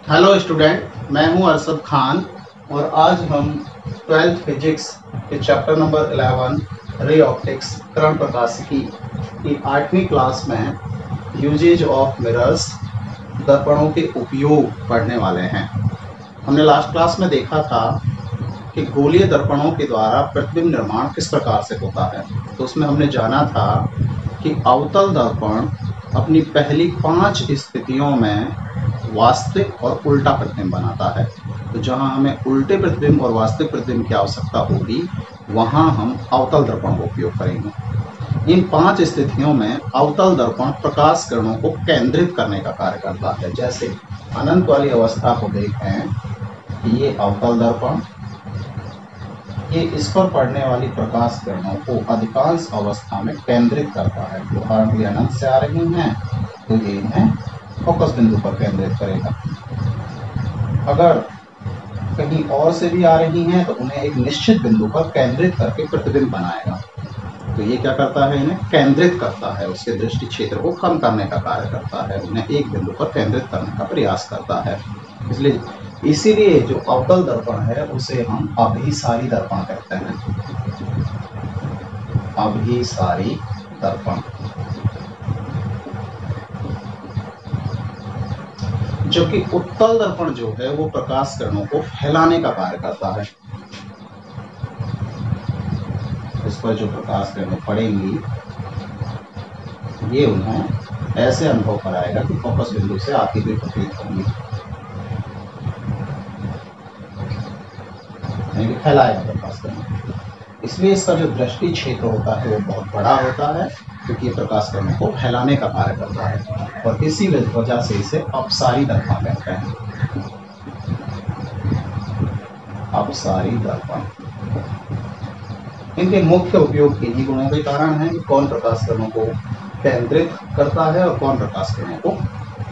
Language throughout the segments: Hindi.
हेलो स्टूडेंट, मैं हूं अरशद खान और आज हम 12th फिजिक्स के चैप्टर नंबर 11 रे ऑप्टिक्स किरण प्रकाशिकी की 8वीं क्लास में यूजेज ऑफ मिरर्स दर्पणों के उपयोग पढ़ने वाले हैं। हमने लास्ट क्लास में देखा था कि गोलीय दर्पणों के द्वारा प्रतिबिंब निर्माण किस प्रकार से होता है। तो उसमें हमने जाना था कि अवतल दर्पण अपनी पहली 5 स्थितियों में वास्तविक और उल्टा प्रतिबिंब बनाता है। तो जहां हमें उल्टे प्रतिबिंब और वास्तविक प्रतिबिंब की आवश्यकता होगी वहां हम अवतल दर्पण का उपयोग करेंगे। इन 5 स्थितियों में अवतल दर्पण प्रकाश किरणों को केंद्रित करने का कार्य करता है। जैसे अनंत वाली अवस्था को देखें कि ये अवतल दर्पण, ये इस पर पड़ने वाली प्रकाश किरणों को अधिकांश अवस्था में केंद्रित करता है। उदाहरण के लिए अनंत से आ रही हैं तो ये इन्हें फोकस बिंदु पर केंद्रित करेगा। अगर कहीं और से भी आ रही हैं तो उन्हें एक निश्चित बिंदु पर केंद्रित करके प्रतिबिंब बनाएगा। तो ये क्या करता है, इन्हें केंद्रित करता है, उसके दृष्टि क्षेत्र को कम करने का कार्य करता है, उन्हें एक बिंदु पर केंद्रित करने का प्रयास करता है। इसीलिए जो अवतल दर्पण है उसे हम अभिसारी दर्पण कहते हैं। अभिसारी दर्पण। जबकि उत्तल दर्पण जो है वो प्रकाश किरणों को फैलाने का कार्य करता है। इस पर जो प्रकाश किरणें पड़ेंगी ये उन्हें ऐसे अनुभव कराएगा कि फोकस बिंदु से आती हुई प्रतीत होंगी, यानी फैलाएगा प्रकाश किरणों। इसलिए इसका जो दृष्टि क्षेत्र होता है वो बहुत बड़ा होता है, क्योंकि ये प्रकाश किरणों को फैलाने का कार्य करता है और इसी वजह से इसे अपसारी दर्पण कहते हैं। अपसारी दर्पण। इनके मुख्य उपयोग इन्हीं गुणों के कारण है कि कौन प्रकाश किरणों को केंद्रित करता है और कौन प्रकाश किरणों को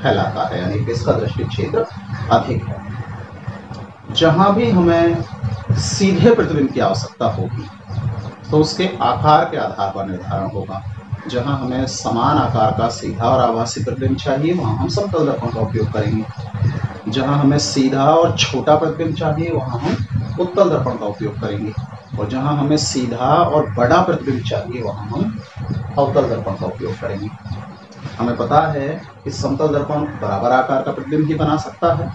फैलाता है, यानी कि इसका दृष्टि क्षेत्र अधिक है। जहां भी हमें सीधे प्रतिबिंब की आवश्यकता होगी तो उसके आकार के आधार पर निर्धारण होगा। जहां हमें समान आकार का सीधा और आभासी प्रतिबिंब चाहिए वहां हम समतल दर्पण का उपयोग करेंगे। जहां हमें सीधा और छोटा प्रतिबिंब चाहिए वहां हम उत्तल दर्पण का उपयोग करेंगे, और जहां हमें सीधा और बड़ा प्रतिबिंब चाहिए वहां हम अवतल दर्पण का उपयोग करेंगे। हमें पता है कि समतल दर्पण बराबर आकार का प्रतिबिंब ही बना सकता है,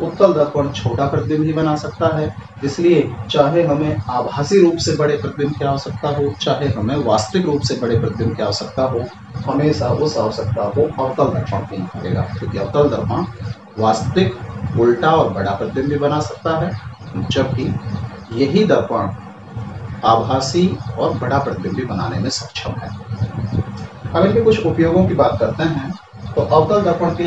उत्तल दर्पण छोटा प्रतिबिंब ही बना सकता है। इसलिए चाहे हमें आभासी रूप से बड़े प्रतिबिंब की आवश्यकता हो, चाहे हमें वास्तविक रूप से बड़े प्रतिबिंब की आवश्यकता हो, हमेशा उस आवश्यकता को अवतल दर्पण पूर्ण करेगा, क्योंकि अवतल दर्पण वास्तविक, उल्टा और बड़ा प्रतिबिंब भी बना सकता है, जबकि यही दर्पण आभासी और बड़ा प्रतिबिंब भी बनाने में सक्षम है। अब इनके कुछ उपयोगों की बात करते हैं। तो अवतल दर्पण के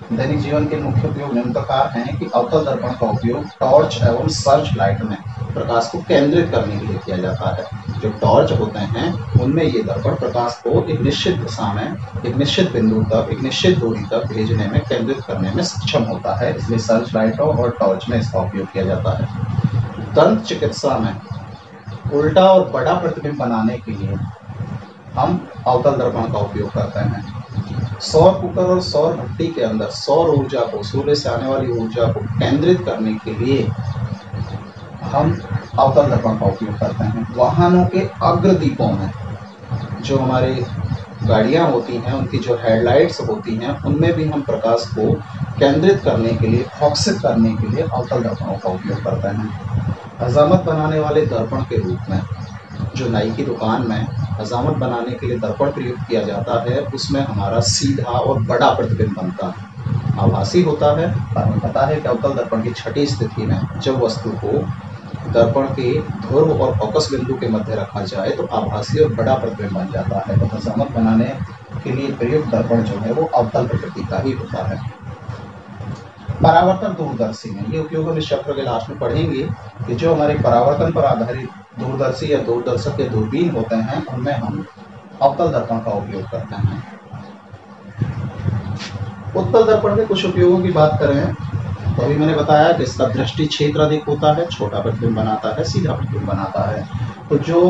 दैनिक जीवन के मुख्य उपयोग निम्न प्रकार हैं कि अवतल दर्पण का उपयोग टॉर्च एवं सर्च लाइट में प्रकाश को केंद्रित करने के लिए किया जाता है। जो टॉर्च होते हैं उनमें ये दर्पण प्रकाश को एक निश्चित दिशा में, एक निश्चित बिंदु तक, एक निश्चित दूरी तक भेजने में, केंद्रित करने में सक्षम होता है। इसलिए सर्च लाइटों और टॉर्च में इसका उपयोग किया जाता है। दंत चिकित्सा में उल्टा और बड़ा प्रतिबिंब बनाने के लिए हम अवतल दर्पण का उपयोग करते हैं। सौर कुकर और सौर भट्टी के अंदर सौर ऊर्जा को, सूर्य से आने वाली ऊर्जा को केंद्रित करने के लिए हम अवतल दर्पण का उपयोग करते हैं। वाहनों के अग्रदीपों में, जो हमारी गाड़ियां होती हैं उनकी जो हेडलाइट्स होती हैं उनमें भी हम प्रकाश को केंद्रित करने के लिए, फोकसित करने के लिए अवतल दर्पणों का उपयोग करते हैं। हजामत बनाने वाले दर्पण के रूप में, जो नाई की दुकान में हजामत बनाने के लिए दर्पण प्रयुक्त किया जाता है, उसमें हमारा सीधा और बड़ा प्रतिबिंब बनता है, आभासी होता है। हमें पता है कि अवतल दर्पण की छठी स्थिति में जब वस्तु को दर्पण के ध्रुव और फोकस बिंदु के मध्य रखा जाए तो आभासी और बड़ा प्रतिबिंब बन जाता है। तो हजामत बनाने के लिए प्रयुक्त दर्पण जो है वो अवतल प्रकृति का ही होता है। परावर्तन दूरदर्शी में, ये उपयोग हम इस चैप्टर के लास्ट में पढ़ेंगे कि जो हमारे परावर्तन पर आधारित दूरदर्शी या दूरदर्शक के दूरबीन होते हैं उनमें हम अवतल दर्पण का उपयोग करते हैं। उत्तल दर्पण के कुछ उपयोगों की बात करें तो अभी मैंने बताया कि इसका दृष्टि क्षेत्र अधिक होता है, छोटा प्रतिबिंब बनाता है, सीधा प्रतिबिंब बनाता है। तो जो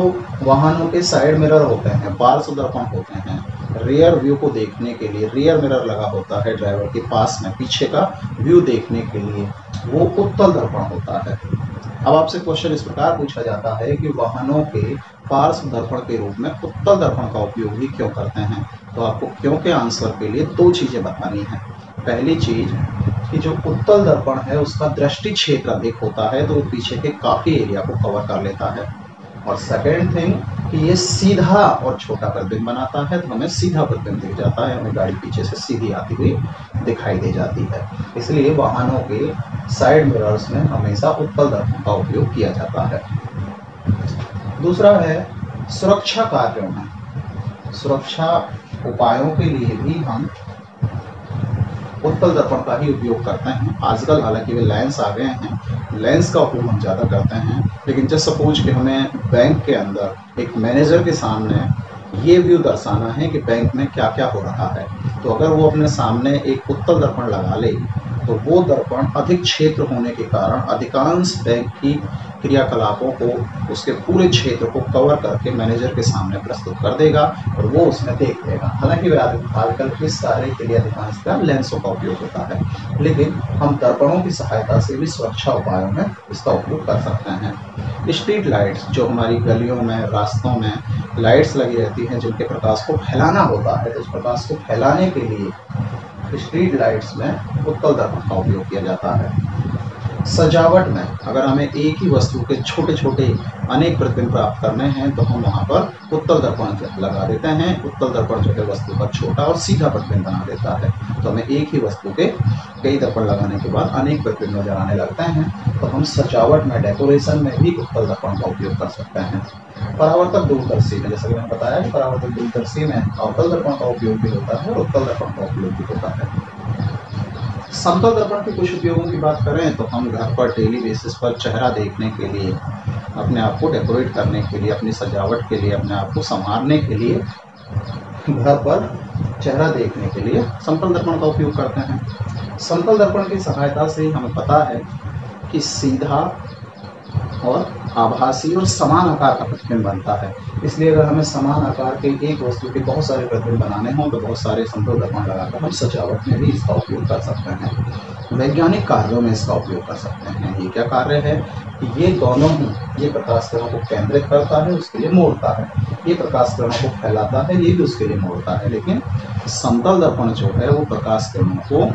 वाहनों के साइड मिरर होते हैं, पार्श्व दर्पण होते हैं, रियर व्यू को देखने के लिए, रियर मिरर लगा होता है ड्राइवर के पास में पीछे का व्यू देखने के लिए, वो उत्तल दर्पण होता है। अब आपसे क्वेश्चन इस प्रकार पूछा जाता है कि वाहनों के पार्श्व दर्पण के रूप में उत्तल दर्पण का उपयोग ही क्यों करते हैं, तो आपको क्यों के आंसर के लिए दो चीजें बतानी है। पहली चीज कि जो उत्तल दर्पण है उसका दृष्टि क्षेत्र अधिक होता है, तो वो पीछे के काफी एरिया को कवर कर लेता है। और सेकेंड थिंग कि ये सीधा और छोटा प्रतिबिंब बनाता है, तो हमें सीधा प्रतिबिंब दिख जाता है, हमें गाड़ी पीछे से सीधी आती हुई दिखाई दे जाती है। इसलिए वाहनों के साइड मिरर्स में हमेशा उत्तल दर्पण का उपयोग किया जाता है। दूसरा है सुरक्षा कार्यों में, सुरक्षा उपायों के लिए भी हम उत्तल दर्पण का ही उपयोग करते हैं। आजकल हालांकि वे लेंस आ गए हैं, लेंस का उपयोग हम ज़्यादा करते हैं, लेकिन जस्ट सपोज कि हमें बैंक के अंदर एक मैनेजर के सामने ये व्यू दर्शाना है कि बैंक में क्या क्या हो रहा है, तो अगर वो अपने सामने एक उत्तल दर्पण लगा ले तो वो दर्पण अधिक क्षेत्र होने के कारण अधिकांश बैंक की क्रियाकलापों को, उसके पूरे क्षेत्र को कवर करके मैनेजर के सामने प्रस्तुत कर देगा और वो उसमें देख लेगा। हालांकि वे आजकल इस कार्य के लिए अधिकांशतः लेंसों का उपयोग होता है, लेकिन हम दर्पणों की सहायता से भी सुरक्षा उपायों में इसका उपयोग कर सकते हैं। स्ट्रीट लाइट्स, जो हमारी गलियों में, रास्तों में लाइट्स लगी रहती हैं जिनके प्रकाश को फैलाना होता है, तो उस प्रकाश को फैलाने के लिए स्ट्रीट लाइट्स में उत्तल दर्पण का उपयोग किया जाता है। सजावट में अगर हमें एक ही वस्तु के छोटे छोटे अनेक प्रतिबिंब प्राप्त करने हैं तो हम वहाँ पर उत्तल दर्पण लगा देते हैं। उत्तल दर्पण जो है वस्तु का छोटा और सीधा प्रतिबिंब बना देता है, तो हमें एक ही वस्तु के कई दर्पण लगाने के बाद अनेक प्रतिबिंब नजर आने लगते हैं। तो हम सजावट में, डेकोरेशन में भी उत्तल दर्पण का उपयोग कर सकते हैं। परावर्तक दूरदर्शी में, जैसा कि मैंने बताया कि परावर्तक दूरदर्शी में अवतल दर्पण का उपयोग भी होता है और उत्तल दर्पण का उपयोग भी होता है। समतल दर्पण के कुछ उपयोगों की बात करें तो हम घर पर डेली बेसिस पर चेहरा देखने के लिए, अपने आप को डेकोरेट करने के लिए, अपनी सजावट के लिए, अपने आप को संवारने के लिए, घर पर चेहरा देखने के लिए समतल दर्पण का उपयोग करते हैं। समतल दर्पण की सहायता से हमें पता है कि सीधा और आभासी और समान आकार का प्रतिबिंब बनता है। इसलिए अगर हमें समान आकार के एक वस्तु के बहुत सारे प्रतिबिंब बनाने हों तो बहुत सारे समतल दर्पण लगाकर हम सजावट में भी इसका उपयोग कर सकते हैं। वैज्ञानिक कार्यों में इसका उपयोग कर सकते हैं। ये क्या कार्य है कि ये दोनों ही, ये प्रकाश किरणों को केंद्रित करता है, उसके लिए मोड़ता है, ये प्रकाश किरणों को फैलाता है, ये भी उसके लिए मोड़ता है। लेकिन समतल दर्पण जो है वो प्रकाश किरणों को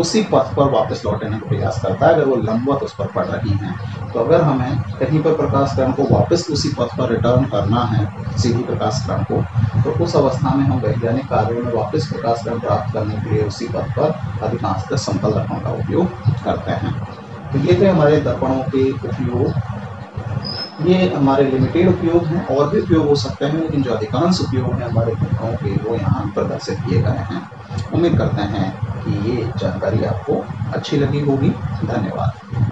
उसी पथ पर वापस लौटाने का प्रयास करता है अगर वो लंबवत उस पर पड़ रही हैं। तो अगर हमें कहीं पर प्रकाश किरण को वापस उसी पथ पर रिटर्न करना है, सीधी प्रकाश किरण को, तो उस अवस्था में हम वैज्ञानिक कार्यों में वापस प्रकाश किरण प्राप्त करने के लिए उसी पथ पर अधिकांशतः समतल दर्पण का उपयोग करते हैं। तो ये थे हमारे दर्पणों के उपयोग। ये हमारे लिमिटेड उपयोग हैं, और भी उपयोग हो सकते हैं, लेकिन जो अधिकांश उपयोग हैं हमारे दर्पणों के वो यहाँ प्रदर्शित किए गए हैं। उम्मीद करते हैं कि ये जानकारी आपको अच्छी लगी होगी। धन्यवाद।